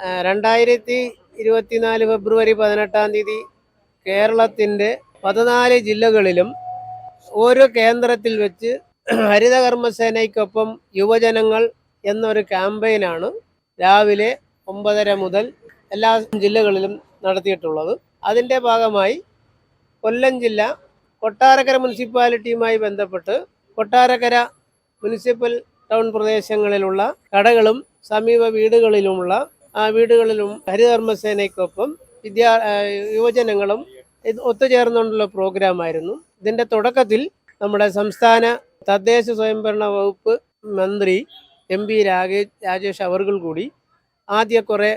2024 ഫെബ്രുവരി 18 കേരളത്തിൻ്റെ 14 ജില്ലകളിലും ഓരോ കേന്ദ്രത്തിൽ വെച്ച് ഹരിതകർമ്മസേനയ്ക്കൊപ്പം യുവജനങ്ങൾ എന്നൊരു ക്യാമ്പയിനാണ് രാവിലെ 9:30 മുതൽ എല്ലാ ജില്ലകളിലും നടത്തിയിട്ടുള്ളത്. അതിൻ്റെ ഭാഗമായി കൊല്ലം ജില്ല കൊട്ടാരക്കര മുനിസിപ്പാലിറ്റിയുമായി ബന്ധപ്പെട്ട് കൊട്ടാരക്കര മുനിസിപ്പൽ ടൗൺ പ്രദേശങ്ങളിലുള്ള കടകളും സമീപ വീടുകളിലും ഹരിതകർമ്മസേനയ്ക്കൊപ്പം യുവജനങ്ങളും ഒത്തുചേർന്നുകൊണ്ടുള്ള പ്രോഗ്രാമായിരുന്നു. ഇതിൻ്റെ തുടക്കത്തിൽ നമ്മുടെ സംസ്ഥാന തദ്ദേശ സ്വയംഭരണ വകുപ്പ് മന്ത്രി MP രാജേഷ് അവർകൾ കൂടി ആദ്യ കുറേ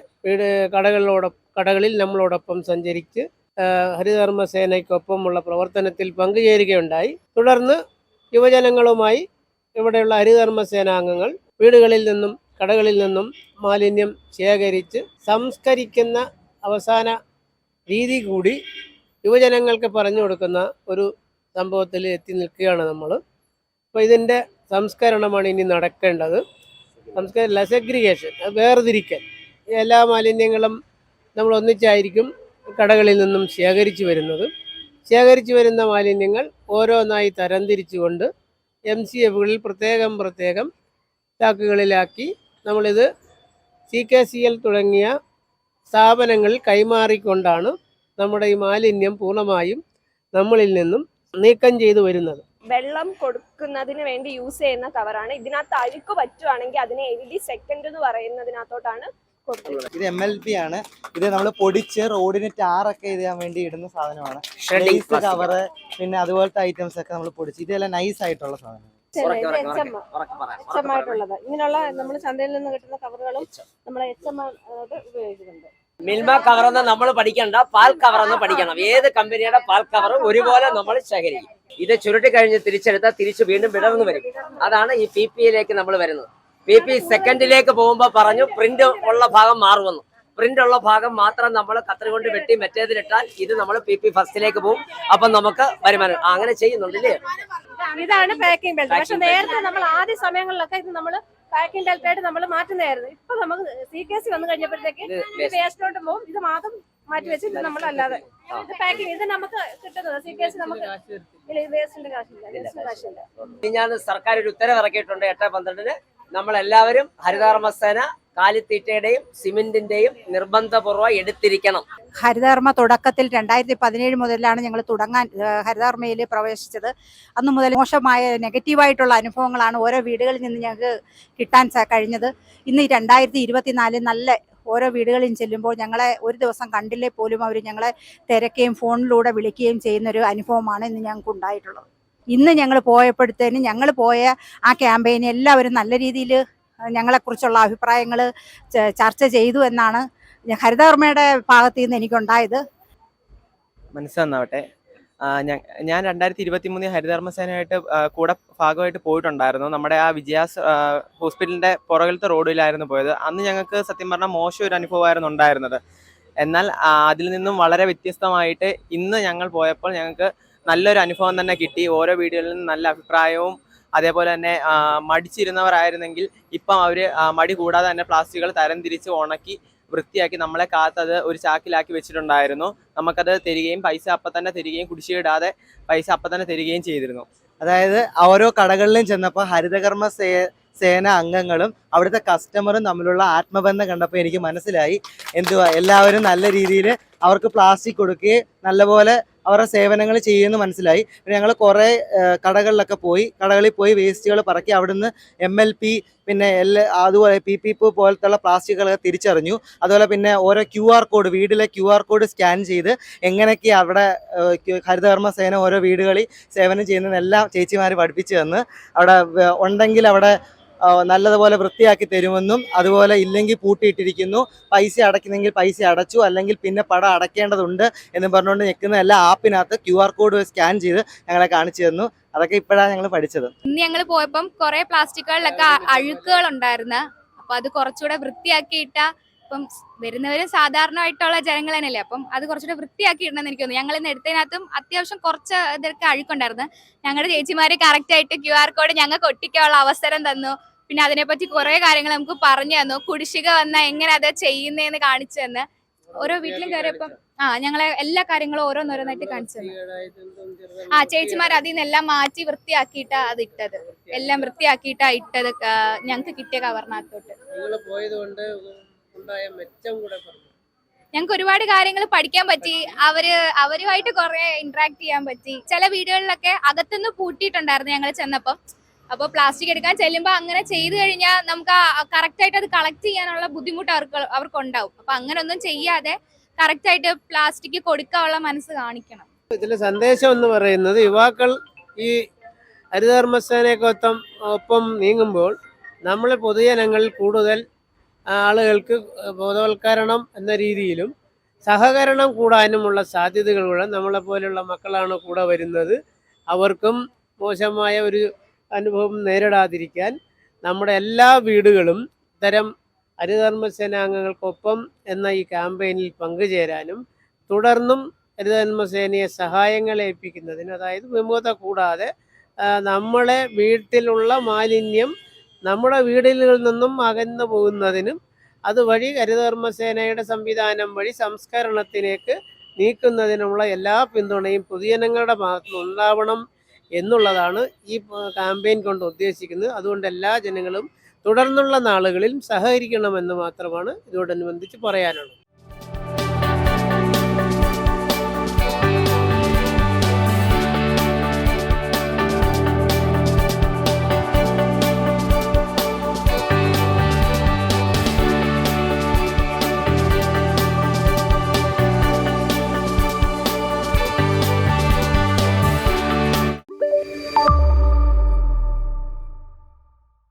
കടകളിൽ നമ്മളോടൊപ്പം സഞ്ചരിച്ച് ഹരിതകർമ്മസേനയ്ക്കൊപ്പമുള്ള പ്രവർത്തനത്തിൽ പങ്കുചേരുകയുണ്ടായി. തുടർന്ന് യുവജനങ്ങളുമായി ഇവിടെയുള്ള ഹരിതകർമ്മസേനാംഗങ്ങൾ വീടുകളിൽ നിന്നും കടകളിൽ നിന്നും മാലിന്യം ശേഖരിച്ച് സംസ്കരിക്കുന്ന അവസാന രീതി കൂടി യുവജനങ്ങൾക്ക് പറഞ്ഞു കൊടുക്കുന്ന ഒരു സംഭവത്തിൽ എത്തി നിൽക്കുകയാണ് നമ്മൾ. അപ്പോൾ ഇതിൻ്റെ സംസ്കരണമാണ് ഇനി നടക്കേണ്ടത്. സെഗ്രിഗേഷൻ, വേർതിരിക്കൽ. എല്ലാ മാലിന്യങ്ങളും നമ്മൾ ഒന്നിച്ചായിരിക്കും കടകളിൽ നിന്നും ശേഖരിച്ചു വരുന്ന മാലിന്യങ്ങൾ ഓരോന്നായി തരംതിരിച്ചുകൊണ്ട് MCFകളിൽ പ്രത്യേകം ചാക്കുകളിലാക്കി നമ്മളിത് CKCL തുടങ്ങിയ സ്ഥാപനങ്ങളിൽ കൈമാറിക്കൊണ്ടാണ് നമ്മുടെ ഈ മാലിന്യം പൂർണ്ണമായും നമ്മളിൽ നിന്നും നീക്കം ചെയ്തു വരുന്നത്. വെള്ളം കൊടുക്കുന്നതിന് വേണ്ടി യൂസ് ചെയ്യുന്ന കവറാണ്. ഇതിനകത്ത് അഴുക്ക് പറ്റുവാണെങ്കിൽ അതിനെ LED സെക്കൻഡ് എന്ന് പറയുന്നതിനകത്തോട്ടാണ് കൊടുക്കുന്നത്. ഇത് MLP ആണ്. ഇത് നമ്മൾ പൊടിച്ച് റോഡിന് ടാറൊക്കെ ചെയ്യാൻ വേണ്ടി ഇടുന്ന സാധനമാണ്. കവറ് പിന്നെ അതുപോലത്തെ ഐറ്റംസ് ഒക്കെ നമ്മൾ പൊടിച്ച് ഇതെല്ലാം നൈസ് ആയിട്ടുള്ള സാധനം. HM-ആയിട്ടുള്ളത് ഇങ്ങനെയുള്ള നമ്മൾ ചന്തയിൽ നിന്ന് കിട്ടുന്ന കവറുകളും നമ്മൾ HM ഉപയോഗിക്കുന്നുണ്ട്. മിൽമ കവറെന്ന് നമ്മൾ പഠിക്കണ്ട, പാൽ കവറെന്ന് പഠിക്കണം. ഏത് കമ്പനിയുടെ പാൽ കവറും ഒരുപോലെ നമ്മൾ ശേഖരിക്കും. ഇത് ചുരുട്ടി കഴിഞ്ഞ് തിരിച്ചെടുത്താൽ തിരിച്ച് വീണ്ടും വിടർന്നു വരും. അതാണ് ഈ PPയിലേക്ക് നമ്മൾ വരുന്നത്. PP സെക്കൻഡിലേക്ക് പോകുമ്പോൾ പറഞ്ഞു പ്രിന്റ് ഉള്ള ഭാഗം മാറുമെന്ന്. പ്രിന്റ് ഉള്ള ഭാഗം മാത്രം നമ്മൾ കത്രി കൊണ്ട് വെട്ടി മറ്റേതിലിട്ടാൽ ഇത് നമ്മൾ PP ഫസ്റ്റിലേക്ക് പോകും. അപ്പം നമുക്ക് വരുമാനം അങ്ങനെ ചെയ്യുന്നുണ്ടല്ലേ. ഇതാണ് പാക്കിംഗ് ബെൽറ്റ്. പക്ഷെ നേരത്തെ നമ്മൾ ആദ്യ സമയങ്ങളിലൊക്കെ ഇത് നമ്മൾ പാക്കിംഗ് ബെൽറ്റ് ആയിട്ട് നമ്മൾ മാറ്റുന്നതായിരുന്നു. ഇപ്പൊ നമുക്ക് CKC വന്നു കഴിഞ്ഞപ്പോഴത്തേക്ക് വേസ്റ്റോട്ട് പോകും. ഇത് മാത്രം മാറ്റി വെച്ചിട്ട് നമ്മൾ അല്ലാതെ ഇത് പാക്കിംഗ് ഇത് നമുക്ക് കിട്ടുന്നത് CKC നമുക്ക് വേസ്റ്റിന്റെ കാശില്ല. ഞാൻ സർക്കാർ ഒരു ഉത്തരവ് ഇറക്കിയിട്ടുണ്ട് 8/12 നമ്മളെല്ലാവരും ഹരിതകർമ്മസേന കാലിത്തീറ്റയുടെയും സിമെന്റിന്റെയും നിർബന്ധപൂർവ്വം എടുത്തിരിക്കണം. ഹരിതകർമ്മ തുടക്കത്തിൽ 2017 മുതലാണ് ഞങ്ങൾ ഹരിതകർമ്മയിൽ പ്രവേശിച്ചത്. അന്നു മുതൽ മോശമായ നെഗറ്റീവായിട്ടുള്ള അനുഭവങ്ങളാണ് ഓരോ വീടുകളിൽ നിന്ന് ഞങ്ങൾക്ക് കിട്ടാൻ കഴിഞ്ഞത്. ഇന്ന് 2024 നല്ല ഓരോ വീടുകളിൽ ചെല്ലുമ്പോൾ ഞങ്ങളെ ഒരു ദിവസം കണ്ടില്ലേ പോലും അവർ ഞങ്ങളെ തിരക്കുകയും ഫോണിലൂടെ വിളിക്കുകയും ചെയ്യുന്നൊരു അനുഭവമാണ് ഇന്ന് ഞങ്ങൾക്ക് ഉണ്ടായിട്ടുള്ളത്. ഇന്ന് ഞങ്ങൾ പോയപ്പോഴത്തേനും ഞങ്ങൾ പോയ ആ ക്യാമ്പയിന് എല്ലാവരും നല്ല രീതിയിൽ ഞങ്ങളെക്കുറിച്ചുള്ള അഭിപ്രായങ്ങൾ ചർച്ച ചെയ്തു എന്നാണ് ഹരിതകർമ്മയുടെ ഭാഗത്തു നിന്ന് എനിക്കുണ്ടായത്. മനസ്സിലാവട്ടെ, ഞാൻ 2023 ഹരിതകർമ്മസേനയായിട്ട് കൂടെ ഭാഗമായിട്ട് പോയിട്ടുണ്ടായിരുന്നു. നമ്മുടെ ആ വിജയാസ് ഹോസ്പിറ്റലിൻ്റെ പുറകിലത്തെ റോഡിലായിരുന്നു പോയത്. അന്ന് ഞങ്ങൾക്ക് സത്യം പറഞ്ഞാൽ മോശം ഒരു അനുഭവമായിരുന്നു ഉണ്ടായിരുന്നത്. എന്നാൽ അതിൽ നിന്നും വളരെ വ്യത്യസ്തമായിട്ട് ഇന്ന് ഞങ്ങൾ പോയപ്പോൾ ഞങ്ങൾക്ക് നല്ലൊരു അനുഭവം തന്നെ കിട്ടി. ഓരോ വീടുകളിൽ നിന്നും നല്ല അഭിപ്രായവും അതേപോലെ തന്നെ മടിച്ചിരുന്നവരായിരുന്നെങ്കിൽ ഇപ്പം അവർ മടി കൂടാതെ തന്നെ പ്ലാസ്റ്റിക്കുകൾ തരംതിരിച്ച് ഉണക്കി വൃത്തിയാക്കി നമ്മളെ കാത്തത് ഒരു ചാക്കിലാക്കി വെച്ചിട്ടുണ്ടായിരുന്നു. നമുക്കത് തരികയും പൈസ അപ്പം തന്നെ തരികയും കുടിശ്ശിടാതെ പൈസ അപ്പം തന്നെ തരികയും ചെയ്തിരുന്നു. അതായത് ഓരോ കടകളിലും ചെന്നപ്പോൾ ഹരിതകർമ്മ സേന അംഗങ്ങളും അവിടുത്തെ കസ്റ്റമറും തമ്മിലുള്ള ആത്മബന്ധം കണ്ടപ്പോൾ എനിക്ക് മനസ്സിലായി എല്ലാവരും നല്ല രീതിയിൽ അവർക്ക് പ്ലാസ്റ്റിക് കൊടുക്കുകയും നല്ലപോലെ അവരുടെ സേവനങ്ങൾ ചെയ്യുമെന്ന് മനസ്സിലായി. ഞങ്ങൾ കുറേ കടകളിൽ പോയി വേസ്റ്റുകൾ പറക്കി അവിടുന്ന് MLP പിന്നെ അതുപോലെ PP പോലത്തുള്ള പ്ലാസ്റ്റിക്കുകളൊക്കെ തിരിച്ചറിഞ്ഞു. അതുപോലെ പിന്നെ ഓരോ QR കോഡ് വീട്ടിലെ QR കോഡ് സ്കാൻ ചെയ്ത് എങ്ങനെയൊക്കെ അവിടെ ഹരിതകർമ്മ സേന ഓരോ വീടുകളിൽ സേവനം ചെയ്യുന്നതെല്ലാം ചേച്ചിമാർ പഠിപ്പിച്ചു തന്ന് അവിടെ ഉണ്ടെങ്കിൽ അവിടെ നല്ലതുപോലെ വൃത്തിയാക്കി തരുമെന്നും അതുപോലെ ഇല്ലെങ്കിൽ പൂട്ടിയിട്ടിരിക്കുന്നു, പൈസ അടയ്ക്കുന്നെങ്കിൽ പൈസ അടച്ചു, അല്ലെങ്കിൽ പിന്നെ പടം അടയ്ക്കേണ്ടതുണ്ട് എന്ന് പറഞ്ഞുകൊണ്ട് നിൽക്കുന്ന എല്ലാ ആപ്പിനകത്ത് QR കോഡ് സ്കാൻ ചെയ്ത് ഞങ്ങളെ കാണിച്ചു തന്നു. അതൊക്കെ ഇപ്പോഴാണ് ഞങ്ങൾ പഠിച്ചത്. ഇന്ന് ഞങ്ങൾ പോയപ്പം കുറെ പ്ലാസ്റ്റിക്കുകളിലൊക്കെ അഴുക്കുകൾ ഉണ്ടായിരുന്നു. അപ്പൊ അത് കുറച്ചുകൂടെ വൃത്തിയാക്കിയിട്ട ഇപ്പം വരുന്നവര് സാധാരണമായിട്ടുള്ള ജനങ്ങൾ തന്നെയല്ലേ, അപ്പം അത് കുറച്ചുകൂടെ വൃത്തിയാക്കി ഇടണമെന്ന് എനിക്ക് തോന്നുന്നു. ഞങ്ങൾ ഇന്ന് എടുത്തതിനകത്തും അത്യാവശ്യം കുറച്ച് ഇതൊക്കെ അഴുക്കുണ്ടായിരുന്നു. ഞങ്ങളുടെ ചേച്ചിമാര് കറക്റ്റ് ആയിട്ട് QR കോഡ് ഞങ്ങൾക്ക് ഒട്ടിക്കാനുള്ള അവസരം തന്നു. പിന്നെ അതിനെപ്പറ്റി കുറെ കാര്യങ്ങൾ നമുക്ക് പറഞ്ഞു തന്നു. കുടിശ്ശിക വന്നാൽ എങ്ങനെ അത് ചെയ്യുന്നതെന്ന് കാണിച്ചു തന്ന്. ഓരോ വീട്ടിലും കയറിയപ്പം ഞങ്ങളെ എല്ലാ കാര്യങ്ങളും ഓരോന്നോരോന്നായിട്ട് കാണിച്ചു തന്നു. ചേച്ചിമാർ അതിൽ നിന്നെല്ലാം മാറ്റി വൃത്തിയാക്കിയിട്ടാ അത് ഇട്ടത്. എല്ലാം വൃത്തിയാക്കിയിട്ടാ ഇട്ടത് ഞങ്ങൾക്ക് കിട്ടിയ കവറിനകത്തോട്ട്. ഞങ്ങൾക്ക് ഒരുപാട് കാര്യങ്ങൾ പഠിക്കാൻ പറ്റി. അവരുമായിട്ട് കുറെ ഇന്ററാക്ട് ചെയ്യാൻ പറ്റി. ചില വീടുകളിലൊക്കെ അകത്തുനിന്ന് പൂട്ടിയിട്ടുണ്ടായിരുന്നു ഞങ്ങൾ ചെന്നപ്പം. അപ്പോൾ പ്ലാസ്റ്റിക് എടുക്കാൻ ചെല്ലുമ്പോൾ അങ്ങനെ ചെയ്തു കഴിഞ്ഞാൽ നമുക്ക് കറക്റ്റ് ആയിട്ട് അത് കളക്ട് ചെയ്യാനുള്ള ബുദ്ധിമുട്ട് അവർക്കുണ്ടാവും. അപ്പൊ അങ്ങനെ ഒന്നും ചെയ്യാതെ കറക്റ്റ് ആയിട്ട് പ്ലാസ്റ്റിക് കൊടുക്കാനുള്ള മനസ്സ് കാണിക്കണം. ഇതിലെ സന്ദേശം എന്ന് പറയുന്നത് യുവാക്കൾ ഈ ഹരിതകർമ്മസേനയ്ക്കൊപ്പം നീങ്ങുമ്പോൾ നമ്മൾ പൊതുജനങ്ങളിൽ കൂടുതൽ ആളുകൾക്ക് ബോധവൽക്കരണം എന്ന രീതിയിലും സഹകരണം കൂടാനുമുള്ള സാധ്യതകളുടെ നമ്മളെപ്പോലുള്ള മക്കളാണ് കൂടെ വരുന്നത്. അവർക്കും മോശമായ ഒരു അനുഭവം നേരിടാതിരിക്കാൻ നമ്മുടെ എല്ലാ വീടുകളും ഇത്തരം ഹരിതകർമ്മസേനാംഗങ്ങൾക്കൊപ്പം എന്ന ഈ ക്യാമ്പയിനിൽ പങ്കുചേരാനും തുടർന്നും ഹരിതകർമ്മസേനയെ സഹായങ്ങൾ ഏൽപ്പിക്കുന്നതിന്, അതായത് വിമുഖത കൂടാതെ നമ്മളെ വീട്ടിലുള്ള മാലിന്യം നമ്മുടെ വീടുകളിൽ നിന്നും അകന്നു പോകുന്നതിനും അതുവഴി ഹരിതകർമ്മസേനയുടെ സംവിധാനം വഴി സംസ്കരണത്തിലേക്ക് നീക്കുന്നതിനുള്ള എല്ലാ പിന്തുണയും പൊതുജനങ്ങളുടെ ഭാഗത്തുനിന്ന് ഉണ്ടാവണം എന്നുള്ളതാണ് ഈ ക്യാമ്പയിൻ കൊണ്ട് ഉദ്ദേശിക്കുന്നത്. അതുകൊണ്ട് എല്ലാ ജനങ്ങളും തുടർന്നുള്ള നാളുകളിൽ സഹകരിക്കണമെന്ന് മാത്രമാണ് ഇതോടനുബന്ധിച്ച് പറയാനുള്ളത്.